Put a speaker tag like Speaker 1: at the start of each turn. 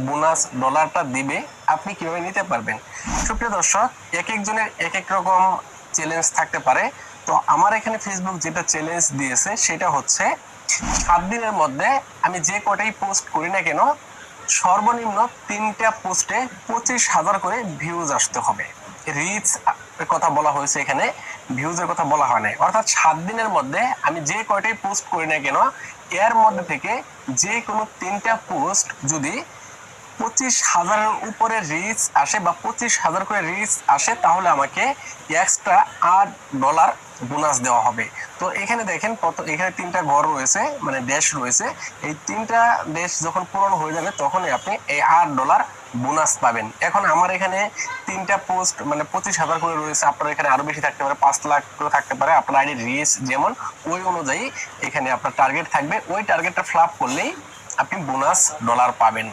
Speaker 1: Bonus ডলারটা দিবে আপনি কিভাবে নিতে পারবেন। সুপ্রিয় দর্শক, এক একজনের এক এক রকম চ্যালেঞ্জ থাকতে পারে। তো আমার এখানে ফেসবুক যেটা চ্যালেঞ্জ দিয়েছে সেটা হচ্ছে 7 দিনের মধ্যে আমি যে কটাই পোস্ট করি না কেন সর্বনিম্ন 3টা পোস্টে 25,000 করে ভিউজ আসতে হবে। রিচ কথা বলা হয়েছে, এখানে ভিউজের কথা বলা হয় নাই। অর্থাৎ 7 দিনের মধ্যে আমি যে কয়টাই পোস্ট করি না কেন এর মধ্যে থেকে যে কোনো 3টা পোস্ট যদি 25,000-এর উপরে রিচ আসে বা 25,000 করে রিচ আসে তাহলে আমাকে এক্সট্রা $8 বোনাস দেওয়া হবে। তো এখানে দেখেন এখানে 3টা ঘর রয়েছে, মানে ড্যাশ রয়েছে। এই 3টা ড্যাশ যখন পূরণ হয়ে যাবে তখনই আপনি এই $8 বোনাস পাবেন। এখন আমার এখানে 3টা পোস্ট মানে 25,000 করে রয়েছে, আপনার এখানে আরো বেশি থাকতে পারে, 5 লাখ করে থাকতে পারে। আপনার আইডি রিচ যেমন ওই অনুযায়ী এখানে আপনার টার্গেট থাকবে, ওই টার্গেটটা ফ্লাপ করলেই আপনি বোনাস ডলার পাবেন।